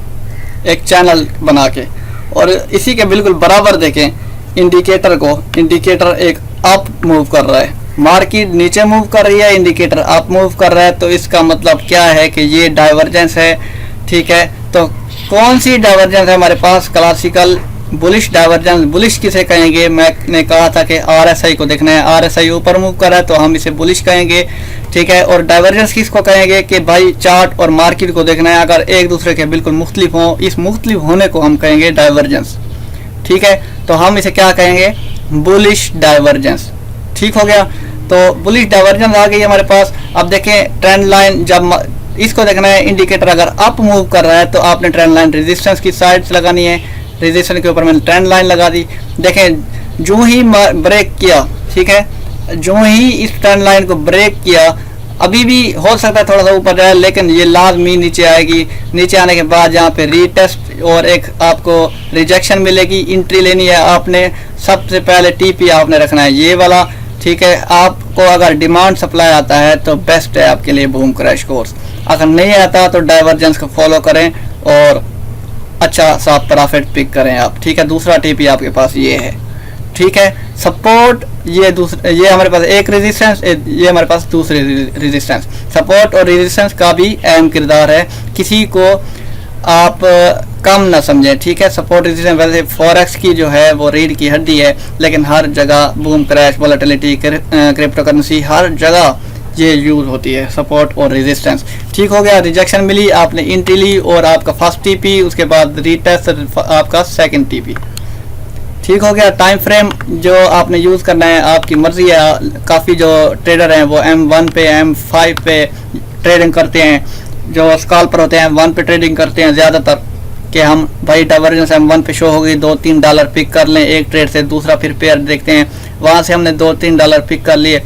एक चैनल बना के, और इसी के बिल्कुल बराबर देखें इंडिकेटर को, इंडिकेटर एक अप मूव कर रहा है, मार्केट नीचे मूव कर रही है, इंडिकेटर अप मूव कर रहा है। तो इसका मतलब क्या है कि ये डाइवर्जेंस है, ठीक है। तो कौन सी डाइवर्जेंस है हमारे पास? Classical bullish divergence. बुलिश किसे कहेंगे? मैंने कहा था कि RSI को देखना है, RSI ऊपर मूव कर रहा है तो हम इसे बुलिश कहेंगे, ठीक है। और डाइवर्जेंस किसको कहेंगे कि भाई चार्ट और मार्केट को देखना है, अगर एक दूसरे के बिल्कुल मुख्तलिफ हों, इस मुख्तलिफ होने को हम कहेंगे डाइवर्जेंस, ठीक है। तो हम इसे क्या कहेंगे? बुलिश डाइवर्जेंस, ठीक हो गया। तो बुलिश डाइवर्जेंस आ गई हमारे पास। अब देखें ट्रेंड लाइन, जब इसको देखना है इंडिकेटर अगर अप मूव कर रहा है तो आपने ट्रेंड लाइन रेजिस्टेंस की साइड लगानी है, रेजिस्टेंस के ऊपर मैंने ट्रेंड लाइन लगा दी। देखें जो ही ब्रेक किया, ठीक है, जो ही इस ट्रेंड लाइन को ब्रेक किया, अभी भी हो सकता है थोड़ा सा ऊपर जाए लेकिन ये लाजमी नीचे आएगी। नीचे आने के बाद यहाँ पे रीटेस्ट और एक आपको रिजेक्शन मिलेगी, एंट्री लेनी है आपने। सबसे पहले TP आपने रखना है ये वाला, ठीक है। आपको अगर डिमांड सप्लाई आता है तो बेस्ट है आपके लिए बूम क्रैश कोर्स, अगर नहीं आता तो डाइवर्जेंस को फॉलो करें और अच्छा सा प्रॉफिट पिक करें आप, ठीक है। दूसरा TP आपके पास ये है, ठीक है। सपोर्ट ये हमारे पास एक रेजिस्टेंस, ये हमारे पास दूसरी रेजिस्टेंस। सपोर्ट और रेजिस्टेंस का भी अहम किरदार है, किसी को आप कम ना समझें, ठीक है। सपोर्ट रेजिस्टेंस वैसे फॉरेक्स की जो है वो रीढ़ की हड्डी है, लेकिन हर जगह boom crash, volatility, crypto currency, हर जगह ये यूज होती है सपोर्ट और रेजिस्टेंस, ठीक हो गया। रिजेक्शन मिली, आपने एंट्री ली और आपका फर्स्ट TP, उसके बाद रीटेस्ट आपका सेकंड TP, ठीक हो गया। टाइम फ्रेम जो आपने यूज़ करना है आपकी मर्जी है। काफ़ी जो ट्रेडर हैं वो M1 पे, M5 पे ट्रेडिंग करते हैं, जो स्कैल्पर होते हैं M1 पे ट्रेडिंग करते हैं ज़्यादातर, कि हम भाई डाइवर्जेंस M1 पे शो हो गई, $2-3 पिक कर लें एक ट्रेड से, दूसरा फिर पेयर देखते हैं, वहाँ से हमने $2-3 पिक कर लिए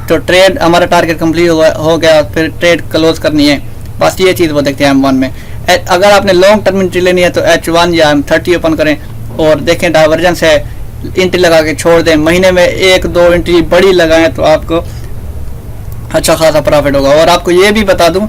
तो ट्रेड हमारा टारगेट कंप्लीट हो गया, फिर ट्रेड क्लोज करनी है, बस ये चीज़ वो देखते हैं M1 में। अगर आपने लॉन्ग टर्म एंट्री लेनी है तो H1 या M30 ओपन करें और देखें डाइवर्जेंस है, एंट्री लगा के छोड़ दें। महीने में 1-2 एंट्री बड़ी लगाएं तो आपको अच्छा खासा प्रॉफिट होगा। और आपको ये भी बता दूं,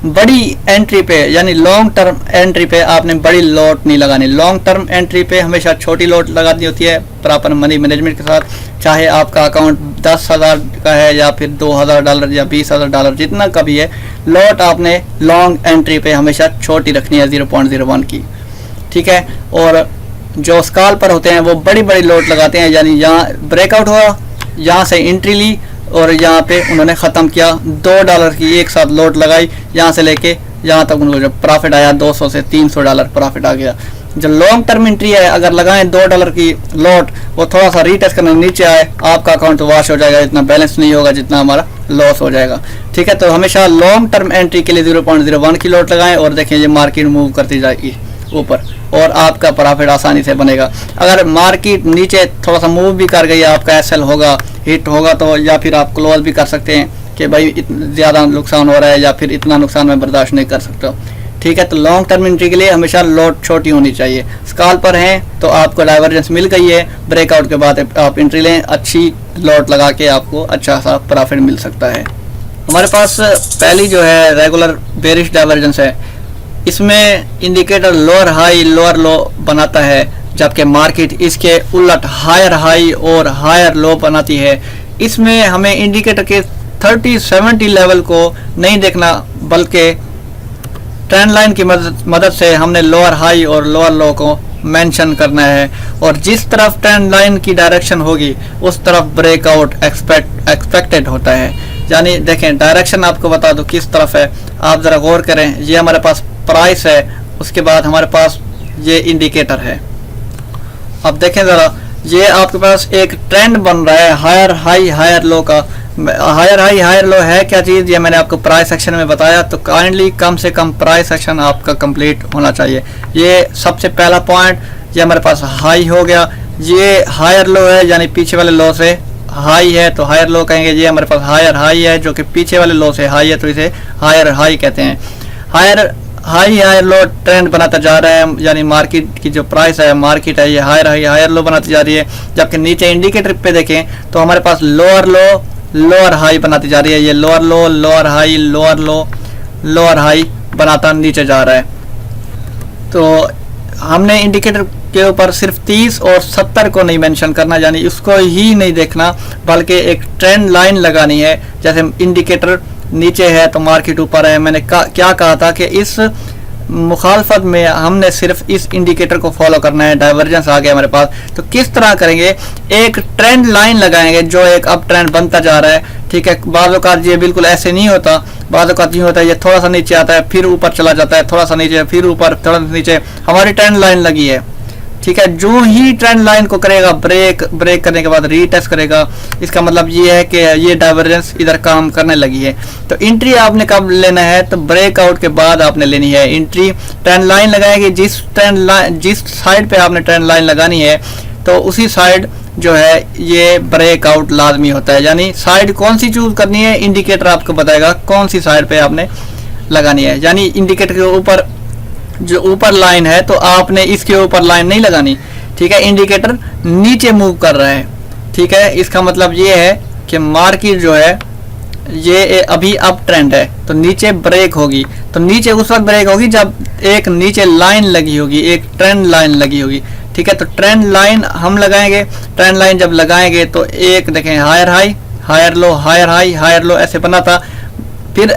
बड़ी एंट्री पे यानी लॉन्ग टर्म एंट्री पे आपने बड़ी लॉट नहीं लगानी। लॉन्ग टर्म एंट्री पे हमेशा छोटी लॉट लगानी होती है प्रॉपर मनी मैनेजमेंट के साथ, चाहे आपका अकाउंट 10,000 का है या फिर $2,000 या $20,000, जितना का भी है, लॉट आपने लॉन्ग एंट्री पे हमेशा छोटी रखनी है 0.01 की, ठीक है। और जो स्कैल्पर होते हैं वो बड़ी बड़ी लॉट लगाते हैं, यानी यहाँ ब्रेकआउट हुआ, यहाँ से एंट्री ली और यहाँ पे उन्होंने ख़त्म किया, $2 की एक साथ लॉट लगाई, यहाँ से लेके यहाँ तक उनको जो प्रॉफिट आया $200 से $300 प्रॉफिट आ गया। जो लॉन्ग टर्म एंट्री है, अगर लगाएं $2 की लॉट, वो थोड़ा सा रीटेस्ट करने नीचे आए, आपका अकाउंट तो वॉश हो जाएगा, इतना बैलेंस नहीं होगा जितना हमारा लॉस हो जाएगा, ठीक है। तो हमेशा लॉन्ग टर्म एंट्री के लिए 0.01 की लॉट लगाएं और देखें ये मार्केट मूव करती जाएगी ऊपर और आपका प्रॉफिट आसानी से बनेगा। अगर मार्केट नीचे थोड़ा सा मूव भी कर गई, आपका SL होगा, हिट होगा, तो या फिर आप क्लोज भी कर सकते हैं कि भाई ज़्यादा नुकसान हो रहा है या फिर इतना नुकसान मैं बर्दाश्त नहीं कर सकता, ठीक है। तो लॉन्ग टर्म एंट्री के लिए हमेशा लॉट छोटी होनी चाहिए। स्कैल्पर हैं तो आपको डाइवर्जेंस मिल गई है, ब्रेकआउट के बाद आप एंट्री लें, अच्छी लॉट लगा के आपको अच्छा सा प्रॉफिट मिल सकता है। हमारे पास पहली जो है रेगुलर बेरिश डाइवर्जेंस है, इसमें इंडिकेटर लोअर हाई लोअर लो बनाता है, जबकि मार्केट इसके उलट हायर हाई और हायर लो बनाती है। इसमें हमें इंडिकेटर के 30-70 लेवल को नहीं देखना, बल्कि ट्रेंड लाइन की मदद से हमने लोअर हाई और लोअर लो को मेंशन करना है, और जिस तरफ ट्रेंड लाइन की डायरेक्शन होगी उस तरफ ब्रेकआउट एक्सपेक्टेड होता है। यानी देखें डायरेक्शन आपको बता दो किस तरफ है, आप ज़रा गौर करें। ये हमारे पास प्राइस है, उसके बाद हमारे पास ये इंडिकेटर है। अब देखें ज़रा, ये आपके पास एक ट्रेंड बन रहा है हायर हाई हायर लो का। हायर हाई हायर लो है क्या चीज़, ये मैंने आपको प्राइस सेक्शन में बताया। तो काइंडली कम से कम प्राइस सेक्शन आपका कंप्लीट होना चाहिए। ये सबसे पहला पॉइंट, ये हमारे पास हाई हो गया, ये हायर लो है, यानी पीछे वाले लो से हाई है तो हायर लो कहेंगे। ये हमारे पास हायर हाई है जो कि पीछे वाले लो से हाई है, तो इसे हायर हाई कहते हैं। Higher high higher low trend बनाता जा रहा है, यानी मार्केट की जो प्राइस है, मार्केट है, ये हायर हाई हायर लो बनाती जा रही है। जबकि नीचे इंडिकेटर पे देखें तो हमारे पास लोअर लो लोअर हाई बनाती जा रही है। ये lower low lower high lower low lower high बनाता नीचे जा रहा है। तो हमने इंडिकेटर के ऊपर सिर्फ 30 और 70 को नहीं मेंशन करना, यानी उसको ही नहीं देखना, बल्कि एक ट्रेंड लाइन लगानी है। जैसे इंडिकेटर नीचे है तो मार्केट ऊपर है। मैंने क्या कहा था कि इस मुखालफत में हमने सिर्फ इस इंडिकेटर को फॉलो करना है। डाइवर्जेंस आ गया हमारे पास, तो किस तरह करेंगे, एक ट्रेंड लाइन लगाएंगे जो एक अप ट्रेंड बनता जा रहा है। ठीक है, बाज़ औक़ात ये बिल्कुल ऐसे नहीं होता, बाज़ औक़ात यूँ होता है, ये थोड़ा सा नीचे आता है फिर ऊपर चला जाता है, थोड़ा सा नीचे फिर ऊपर थोड़ा सा नीचे। हमारी ट्रेंड लाइन लगी है, ठीक है, जो ही ट्रेंड लाइन को करेगा ब्रेक करने के बाद रीटेस्ट करेगा, इसका मतलब ये है कि ये डाइवर्जेंस इधर काम करने लगी है। तो एंट्री आपने कब लेना है, तो ब्रेकआउट के बाद आपने लेनी है एंट्री। ट्रेंड लाइन लगाएंगे, जिस साइड पे आपने ट्रेंड लाइन लगानी है तो उसी साइड जो है ये ब्रेकआउट लाजमी होता है। यानी साइड कौन सी चूज करनी है, इंडिकेटर आपको बताएगा कौन सी साइड पे आपने लगानी है। यानी इंडिकेटर के ऊपर जो ऊपर लाइन है तो आपने इसके ऊपर लाइन नहीं लगानी, ठीक है। इंडिकेटर नीचे मूव कर रहा है, ठीक है, इसका मतलब ये है कि मार्केट जो है ये अभी अप ट्रेंड है, तो नीचे ब्रेक होगी। तो नीचे उस वक्त ब्रेक होगी जब एक नीचे लाइन लगी होगी, एक ट्रेंड लाइन लगी होगी, ठीक है। तो ट्रेंड लाइन हम लगाएंगे, ट्रेंड लाइन जब लगाएंगे तो एक देखें higher high higher low higher high higher low ऐसे बना था, फिर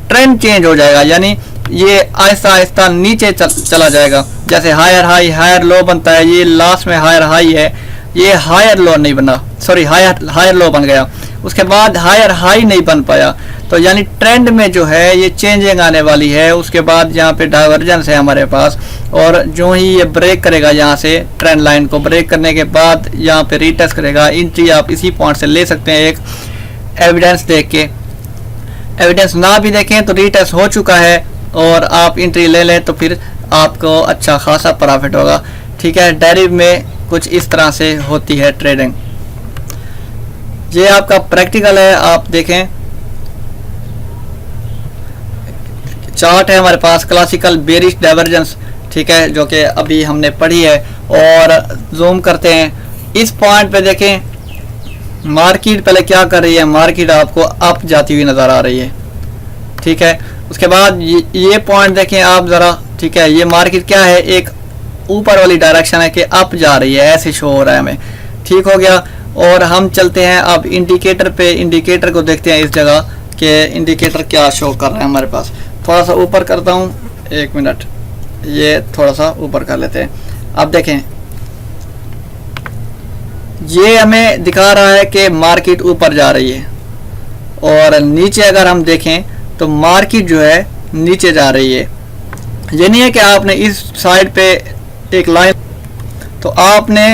ट्रेंड चेंज हो जाएगा, यानी ये आहिस्ता आहिस्ता नीचे चला जाएगा। जैसे हायर हाई हायर लो बनता है, ये लास्ट में हायर हाई है, ये हायर लो नहीं बना, सॉरी हायर लो बन गया, उसके बाद हायर हाई नहीं बन पाया। तो यानी ट्रेंड में जो है ये चेंजिंग आने वाली है। उसके बाद यहाँ पे डाइवर्जेंस है हमारे पास, और जो ही ये ब्रेक करेगा यहाँ से ट्रेंड लाइन को ब्रेक करने के बाद यहाँ पे रीटेस्ट करेगा। एंट्री आप इसी पॉइंट से ले सकते हैं, एक एविडेंस देख के। एविडेंस ना भी देखें तो रीटेस्ट हो चुका है और आप एंट्री ले लें तो फिर आपको अच्छा खासा प्रॉफिट होगा, ठीक है। डेरिव में कुछ इस तरह से होती है ट्रेडिंग। ये आपका प्रैक्टिकल है, आप देखें चार्ट है हमारे पास, क्लासिकल बेरिश डाइवर्जेंस, ठीक है, जो कि अभी हमने पढ़ी है। और जूम करते हैं इस पॉइंट पे, देखें मार्केट पहले क्या कर रही है, मार्केट आपको अप जाती हुई नजर आ रही है, ठीक है। उसके बाद ये पॉइंट देखें आप ज़रा, ठीक है, ये मार्केट क्या है, एक ऊपर वाली डायरेक्शन है कि अप जा रही है, ऐसे शो हो रहा है हमें, ठीक हो गया। और हम चलते हैं अब इंडिकेटर पे, इंडिकेटर को देखते हैं इस जगह कि इंडिकेटर क्या शो कर रहा है हमारे पास। थोड़ा सा ऊपर करता हूँ, एक मिनट, ये थोड़ा सा ऊपर कर लेते हैं। अब देखें ये हमें दिखा रहा है कि मार्केट ऊपर जा रही है, और नीचे अगर हम देखें तो मार्केट जो है नीचे जा रही है। ये नहीं है कि आपने इस साइड पे एक लाइन, तो आपने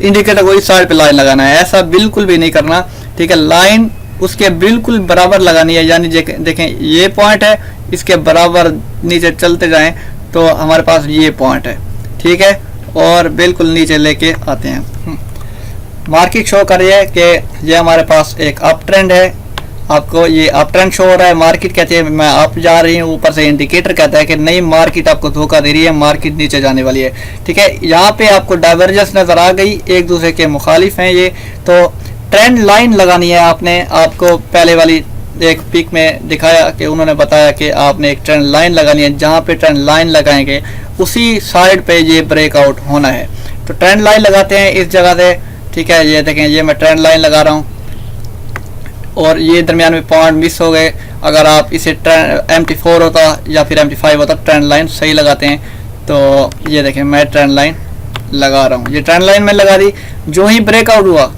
इंडिकेटर को इस साइड पे लाइन लगाना है, ऐसा बिल्कुल भी नहीं करना, ठीक है। लाइन उसके बिल्कुल बराबर लगानी है, यानी देखें ये पॉइंट है, इसके बराबर नीचे चलते जाएं तो हमारे पास ये पॉइंट है, ठीक है, और बिल्कुल नीचे लेके आते हैं। मार्केट शो कर रही है कि ये हमारे पास एक अप ट्रेंड है, आपको ये अप ट्रेंड शो हो रहा है। मार्केट कहती है मैं अप जा रही हूँ, ऊपर से इंडिकेटर कहता है कि नहीं मार्केट आपको धोखा दे रही है, मार्केट नीचे जाने वाली है, ठीक है। यहाँ पे आपको डाइवर्जेंस नजर आ गई, एक दूसरे के मुखालिफ हैं ये। तो ट्रेंड लाइन लगानी है आपने, आपको पहले वाली एक पिक में दिखाया कि उन्होंने बताया कि आपने एक ट्रेंड लाइन लगानी है, जहाँ पे ट्रेंड लाइन लगाएंगे उसी साइड पे ये ब्रेकआउट होना है। तो ट्रेंड लाइन लगाते हैं इस जगह से, ठीक है। ये देखें ये मैं ट्रेंड लाइन लगा रहा हूँ, और ये दरमियान में पॉइंट मिस हो गए। अगर आप इसे MT4 होता या फिर MT5 होता, ट्रेंड लाइन सही लगाते हैं। तो ये देखें मैं ट्रेंड लाइन लगा रहा हूँ, ये ट्रेंड लाइन में लगा दी, जो ही ब्रेकआउट हुआ,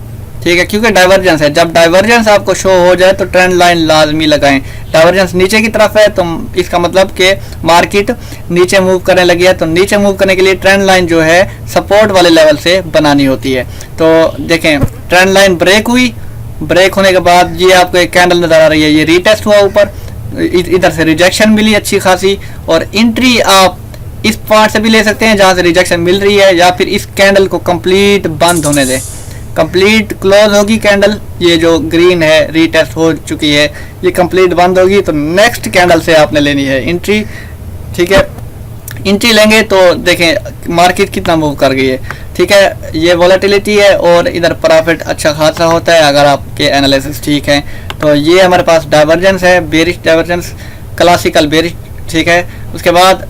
ठीक है, क्योंकि डाइवर्जेंस है। जब डाइवर्जेंस आपको शो हो जाए तो ट्रेंड लाइन लाजमी लगाएं। डाइवर्जेंस नीचे की तरफ है तो इसका मतलब कि मार्केट नीचे मूव करने लगी है, तो नीचे मूव करने के लिए ट्रेंड लाइन जो है सपोर्ट वाले लेवल से बनानी होती है। तो देखें ट्रेंड लाइन ब्रेक हुई, ब्रेक होने के बाद ये आपको एक कैंडल नजर आ रही है, ये रीटेस्ट हुआ ऊपर, इधर से रिजेक्शन मिली अच्छी खासी, और एंट्री आप इस पॉइंट से भी ले सकते हैं जहां से रिजेक्शन मिल रही है, या फिर इस कैंडल को कंप्लीट बंद होने दें, कंप्लीट क्लोज होगी कैंडल, ये जो ग्रीन है रीटेस्ट हो चुकी है, ये कंप्लीट बंद होगी तो नेक्स्ट कैंडल से आपने लेनी है एंट्री। ठीक है, एंट्री लेंगे तो देखें मार्केट कितना मूव कर गई है। ठीक है, ये वॉलेटिलिटी है और इधर प्रॉफिट अच्छा खासा होता है अगर आपके एनालिसिस ठीक है। तो ये हमारे पास डाइवर्जेंस है, बेरिश डाइवर्जेंस, क्लासिकल बेरिश। ठीक है, उसके बाद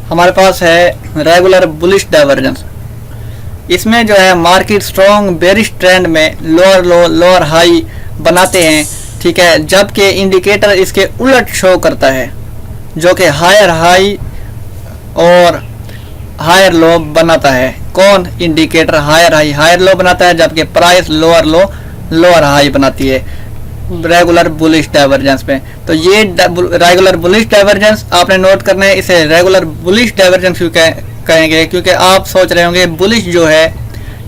हमारे पास है रेगुलर बुलिश डाइवर्जेंस। इसमें जो है मार्केट स्ट्रॉन्ग बेरिश ट्रेंड में लोअर लो लोअर हाई बनाते हैं। ठीक है, जबकि इंडिकेटर इसके उलट शो करता है जो कि हायर हाई और हायर लो बनाता है। कौन? Indicator higher high higher low बनाता है, जबकि price lower low lower high बनाती है रेगुलर बुलिश डाइवर्जेंस में। तो ये रेगुलर बुलिश डाइवर्जेंस आपने नोट करना है। इसे रेगुलर बुलिश डाइवर्जेंस क्यों कहेंगे? क्योंकि आप सोच रहे होंगे बुलिश जो है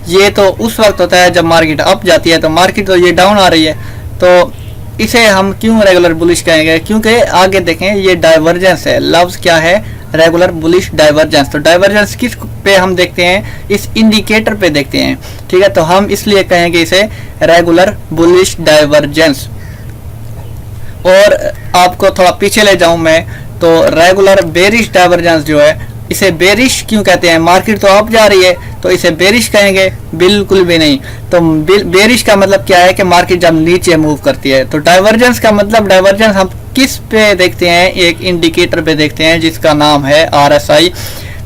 ये तो उस वक्त होता है जब मार्केट अप जाती है, तो मार्केट तो ये डाउन आ रही है, तो इसे हम क्यों रेगुलर बुलिश कहेंगे? क्योंकि आगे देखें ये डाइवर्जेंस है, लफ्ज क्या है? Regular bullish divergence. तो डाइवर्जेंस किस पे हम देखते हैं? इस इंडिकेटर पे देखते हैं। ठीक है, तो हम इसलिए कहेंगे इसे रेगुलर बुलिश डाइवर्जेंस। और आपको थोड़ा पीछे ले जाऊं मैं, तो रेगुलर बेरिश डाइवर्जेंस जो है इसे बेरिश क्यों कहते हैं? मार्केट तो अप जा रही है तो इसे बेरिश कहेंगे? बिल्कुल भी नहीं। तो बेरिश का मतलब क्या है कि मार्केट जब नीचे मूव करती है। तो डाइवर्जेंस का मतलब, डाइवर्जेंस हम किस पे देखते हैं? एक इंडिकेटर पे देखते हैं जिसका नाम है RSI।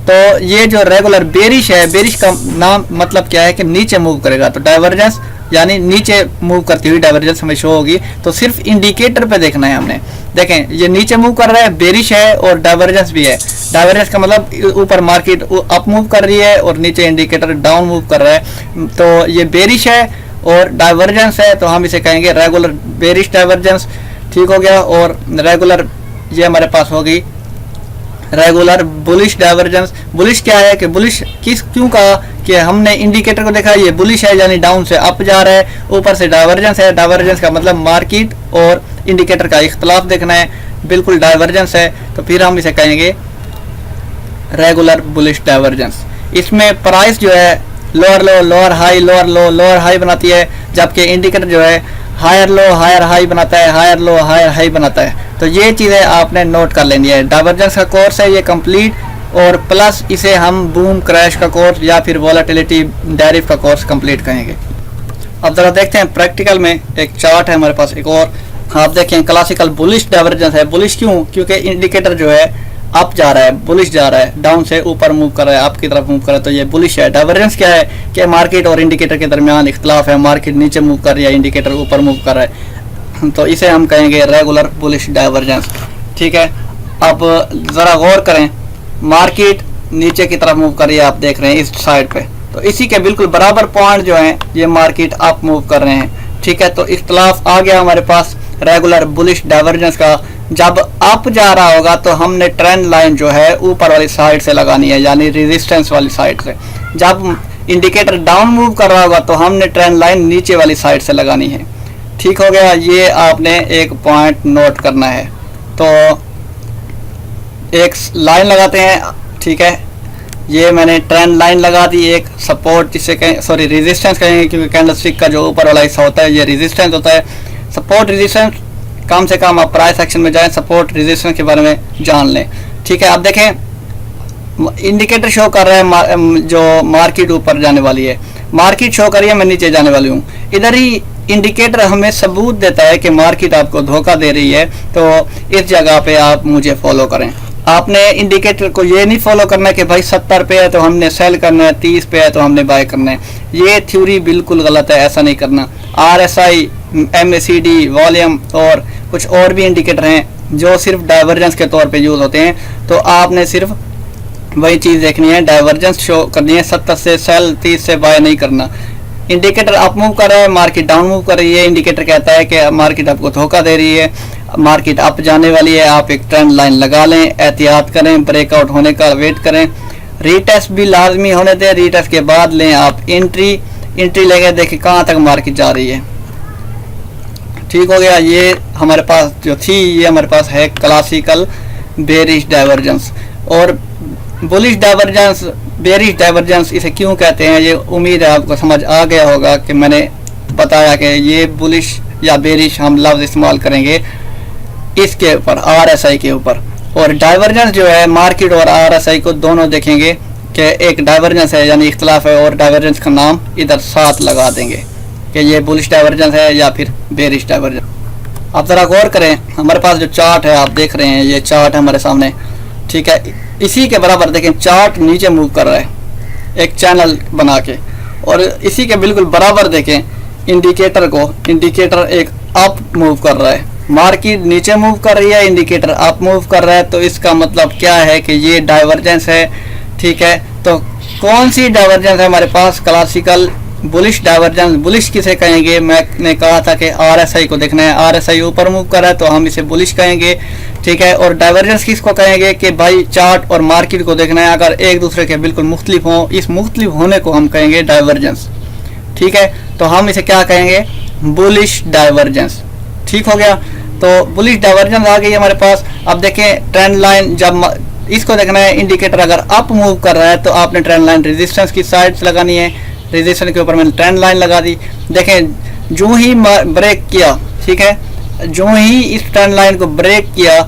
तो ये जो रेगुलर बेरिश है, बेरिश का नाम मतलब क्या है कि नीचे मूव करेगा। तो डाइवर्जेंस यानी नीचे मूव करती हुई डाइवर्जेंस हमें शो होगी। तो सिर्फ इंडिकेटर पे देखना है हमने। देखें ये नीचे मूव कर रहा है, बेरिश है और डाइवर्जेंस भी है। डाइवर्जेंस का मतलब ऊपर मार्केट अप मूव कर रही है और नीचे इंडिकेटर डाउन मूव कर रहा है। तो ये बेरिश है और डाइवर्जेंस है, तो हम इसे कहेंगे रेगुलर बेरिश डाइवर्जेंस। ठीक हो गया। और रेगुलर ये हमारे पास होगी रेगुलर बुलिश डाइवर्जेंस। बुलिश क्या है कि बुलिश क्यों कहा कि हमने इंडिकेटर को देखा ये बुलिश है यानी डाउन से अप जा रहा है, ऊपर से डाइवर्जेंस है। डाइवर्जेंस का मतलब मार्केट और इंडिकेटर का इख्तलाफ देखना है, बिल्कुल डाइवर्जेंस है, तो फिर हम इसे कहेंगे रेगुलर बुलिश डाइवर्जेंस। इसमें प्राइस जो है lower low lower high lower low lower high बनाती है, जबकि इंडिकेटर जो है हायर लो हायर हाई बनाता है, हायर लो हायर हाई बनाता है। तो ये चीज़ें आपने नोट कर लेनी है। डाइवर्जेंस का कोर्स है ये कंप्लीट, और प्लस इसे हम बूम क्रैश का कोर्स या फिर वॉलेटिलिटी डेरिव का कोर्स कंप्लीट कहेंगे। अब जरा देखते हैं प्रैक्टिकल में। एक चार्ट है हमारे पास एक और, आप देखें क्लासिकल बुलिश डाइवर्जेंस है। बुलिश क्यों? क्योंकि इंडिकेटर जो है अप जा रहा है, बुलिश जा रहा है, डाउन से ऊपर मूव कर रहा है, अप की तरफ मूव कर रहा है, तो ये बुलिश है। डाइवर्जेंस क्या है कि मार्केट और इंडिकेटर के दरमियान इख्तलाफ है, मार्केट नीचे मूव कर रही है, इंडिकेटर ऊपर मूव कर रहा है, तो इसे हम कहेंगे रेगुलर बुलिश डाइवर्जेंस। ठीक है, अब ज़रा गौर करें, मार्केट नीचे की तरफ मूव कर रही है, आप देख रहे हैं इस साइड पे, तो इसी के बिल्कुल बराबर पॉइंट जो है ये मार्केट अप मूव कर रहे हैं। ठीक है, तो इख्तलाफ आ गया हमारे पास रेगुलर बुलिश डाइवर्जेंस का। जब अप जा रहा होगा तो हमने ट्रेंड लाइन जो है ऊपर वाली साइड से लगानी है, यानी रेजिस्टेंस वाली साइड से। जब इंडिकेटर डाउन मूव कर रहा होगा तो हमने ट्रेंड लाइन नीचे वाली साइड से लगानी है। ठीक हो गया, ये आपने एक पॉइंट नोट करना है। तो एक लाइन लगाते हैं। ठीक है, ये मैंने ट्रेंड लाइन लगा दी, एक सपोर्ट जिसे कहें, सॉरी रेजिस्टेंस कहेंगे, क्योंकि कैंडलस्टिक का जो ऊपर वाला हिस्सा होता है ये रेजिस्टेंस होता है। सपोर्ट रेजिस्टेंस कम से कम आप प्राइस एक्शन में जाएं, सपोर्ट रेजिस्टेंस के बारे में जान लें। ठीक है, आप देखें इंडिकेटर शो कर रहा है जो मार्केट ऊपर जाने वाली है, मार्केट शो कर रही है मैं नीचे जाने वाली हूँ। इधर ही इंडिकेटर हमें सबूत देता है कि मार्केट आपको धोखा दे रही है, तो इस जगह पे आप मुझे फॉलो करें। आपने इंडिकेटर को ये नहीं फॉलो करना कि भाई 70 पे है तो हमने सेल करना है, 30 पे है तो हमने बाय करना है। ये थ्योरी बिल्कुल गलत है, ऐसा नहीं करना। RSI, MACD, वॉल्यूम और कुछ और भी इंडिकेटर हैं जो सिर्फ डाइवर्जेंस के तौर पे यूज़ होते हैं, तो आपने सिर्फ वही चीज़ देखनी है, डाइवर्जेंस शो करनी है। 70 से सेल, 30 से बाय नहीं करना। इंडिकेटर अप मूव कर रहा है, मार्केट डाउन मूव कर रही है, इंडिकेटर कहता है कि मार्केट आपको धोखा दे रही है, मार्केट अप जाने वाली है, आप एक ट्रेंड लाइन लगा लें, एहतियात करें, ब्रेकआउट होने का वेट करें, रीटेस्ट भी लाजमी होने दें, रीटेस्ट के बाद लें आप एंट्री लेंगे, देखिए कहाँ तक मार्केट जा रही है। ठीक हो गया, ये हमारे पास जो थी ये हमारे पास है क्लासिकल बेरिश डाइवर्जेंस। और बुलिश डाइवर्जेंस, बेरिश डाइवर्जेंस इसे क्यों कहते हैं, ये उम्मीद है आपको समझ आ गया होगा कि मैंने बताया कि ये बुलिश या बेरिश हम लफ्ज़ इस्तेमाल करेंगे इसके ऊपर, RSI के ऊपर। और डाइवर्जेंस जो है मार्केट और RSI को दोनों देखेंगे कि एक डाइवर्जेंस है यानी इख्तलाफ है, और डाइवर्जेंस का नाम इधर साथ लगा देंगे कि ये बुलिश डाइवर्जेंस है या फिर बेरिश डाइवर्जेंस। आप ज़रा गौर करें, हमारे पास जो चार्ट है आप देख रहे हैं, ये चार्ट है हमारे सामने, ठीक है। इसी के बराबर देखें चार्ट नीचे मूव कर रहा है एक चैनल बना के, और इसी के बिल्कुल बराबर देखें इंडिकेटर को, इंडिकेटर एक अप मूव कर रहा है, मार्केट नीचे मूव कर रही है, इंडिकेटर अप मूव कर रहा है। तो इसका मतलब क्या है कि ये डाइवर्जेंस है, ठीक है। तो कौन सी डाइवर्जेंस है हमारे पास, क्लासिकल बुलिश डाइवर्जेंस। बुलिश किसे कहेंगे, मैंने कहा था कि RSI को देखना है, RSI ऊपर मूव कर रहा है तो हम इसे बुलिश कहेंगे, ठीक है। और डाइवर्जेंस किसको कहेंगे कि भाई चार्ट और मार्केट को देखना है, अगर एक दूसरे के बिल्कुल मुख्तलिफ हों, इस मुख्तलिफ होने को हम कहेंगे डाइवर्जेंस, ठीक है। तो हम इसे क्या कहेंगे, बुलिश डाइवर्जेंस, ठीक हो गया। तो बुलिश डाइवर्जेंस आ गई हमारे पास। अब देखें ट्रेंड लाइन, जब इसको देखना है इंडिकेटर अगर अप मूव कर रहा है तो आपने ट्रेंड लाइन रेजिस्टेंस की साइड लगानी है, रेजिस्टेंस के ऊपर मैंने ट्रेंड लाइन लगा दी। देखें जो ही ब्रेक किया, ठीक है, जो ही इस ट्रेंड लाइन को ब्रेक किया,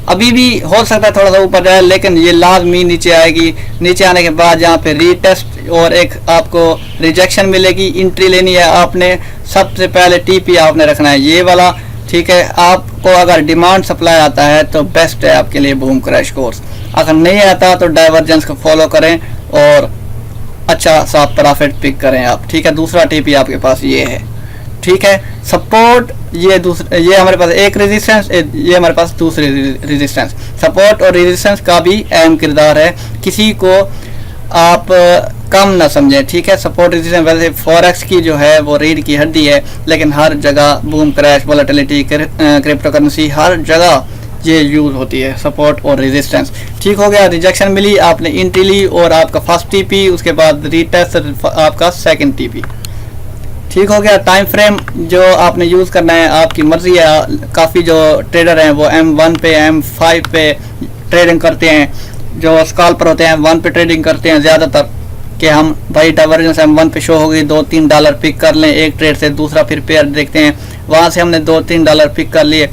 अभी भी हो सकता है थोड़ा सा ऊपर जाए लेकिन ये लाजमी नीचे आएगी। नीचे आने के बाद यहाँ पे रीटेस्ट और एक आपको रिजेक्शन मिलेगी, एंट्री लेनी है आपने। सबसे पहले TP आपने रखना है ये वाला, ठीक है। आपको अगर डिमांड सप्लाई आता है तो बेस्ट है आपके लिए बूम क्रैश कोर्स, अगर नहीं आता तो डाइवर्जेंस को फॉलो करें और अच्छा सा प्रॉफिट पिक करें आप, ठीक है। दूसरा TP आपके पास ये है, ठीक है। सपोर्ट ये दूसरा, ये हमारे पास एक रेजिस्टेंस, ये हमारे पास दूसरी रेजिस्टेंस। सपोर्ट और रेजिस्टेंस का भी अहम किरदार है, किसी को आप कम ना समझें, ठीक है। सपोर्ट रेजिस्टेंस वैसे फॉरेक्स की जो है वो रीढ़ की हड्डी है, लेकिन हर जगह boom crash, volatility, crypto currency, हर जगह ये यूज होती है सपोर्ट और रेजिस्टेंस, ठीक हो गया। रिजेक्शन मिली, आपने एंट्री ली और आपका फर्स्ट TP, उसके बाद रीटेस्ट आपका सेकंड TP, ठीक हो गया। टाइम फ्रेम जो आपने यूज़ करना है आपकी मर्जी है। काफ़ी जो ट्रेडर हैं वो M1 पे, M5 पे ट्रेडिंग करते हैं, जो स्कैल्पर होते हैं M1 पे ट्रेडिंग करते हैं ज़्यादातर, कि हम भाई डाइवर्जेंस M1 पे शो होगी, $2-3 पिक कर लें एक ट्रेड से, दूसरा फिर पेयर देखते हैं, वहाँ से हमने $2-3 पिक कर लिए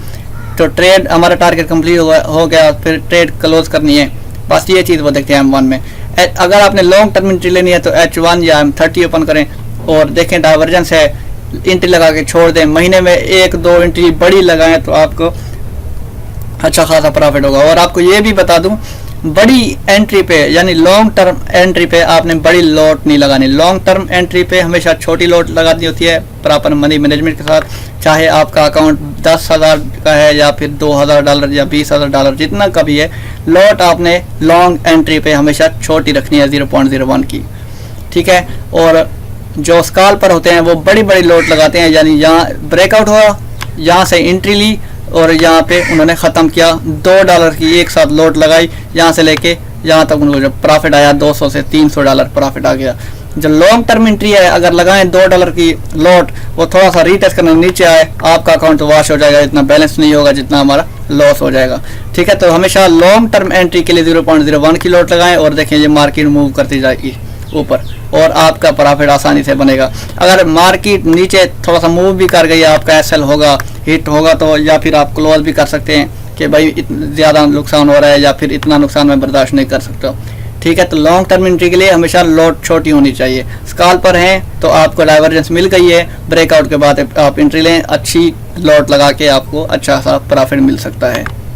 तो ट्रेड हमारा टारगेट कंप्लीट हो गया, फिर ट्रेड क्लोज करनी है, बस ये चीज़ वो देखते हैं M1 में। अगर आपने लॉन्ग टर्म एंट्री लेनी है तो H1 या M30 ओपन करें और देखें डाइवर्जेंस है, एंट्री लगा के छोड़ दें। महीने में 1-2 एंट्री बड़ी लगाएं तो आपको अच्छा खासा प्रॉफिट होगा। और आपको ये भी बता दूं, बड़ी एंट्री पे यानी लॉन्ग टर्म एंट्री पे आपने बड़ी लॉट नहीं लगानी। लॉन्ग टर्म एंट्री पे हमेशा छोटी लॉट लगानी होती है प्रॉपर मनी मैनेजमेंट के साथ, चाहे आपका अकाउंट 10,000 का है या फिर $2,000 या $20,000 जितना का भी है, लॉट आपने लॉन्ग एंट्री पे हमेशा छोटी रखनी है 0.01 की, ठीक है। और जो स्कैल्पर होते हैं वो बड़ी बड़ी लॉट लगाते हैं, यानी यहाँ ब्रेकआउट हुआ, यहाँ से एंट्री ली और यहाँ पे उन्होंने ख़त्म किया, $2 की एक साथ लॉट लगाई, यहाँ से लेके यहाँ तक उनको जब प्रॉफिट आया $200 से $300 प्रॉफिट आ गया। जो लॉन्ग टर्म एंट्री है, अगर लगाएं $2 की लॉट, वो थोड़ा सा रीटेस्ट करने नीचे आए, आपका अकाउंट तो वॉश हो जाएगा, इतना बैलेंस नहीं होगा जितना हमारा लॉस हो जाएगा, ठीक है। तो हमेशा लॉन्ग टर्म एंट्री के लिए 0.01 की लॉट लगाएं और देखें ये मार्केट मूव करती जाएगी ऊपर और आपका प्रॉफिट आसानी से बनेगा। अगर मार्केट नीचे थोड़ा सा मूव भी कर गई, आपका SL होगा, हिट होगा, तो या फिर आप क्लोज भी कर सकते हैं कि भाई ज़्यादा नुकसान हो रहा है या फिर इतना नुकसान मैं बर्दाश्त नहीं कर सकता, ठीक है। तो लॉन्ग टर्म एंट्री के लिए हमेशा लॉट छोटी होनी चाहिए। स्कैल्पर हैं तो आपको डाइवर्जेंस मिल गई है, ब्रेकआउट के बाद आप एंट्री लें, अच्छी लॉट लगा के आपको अच्छा सा प्रॉफिट मिल सकता है।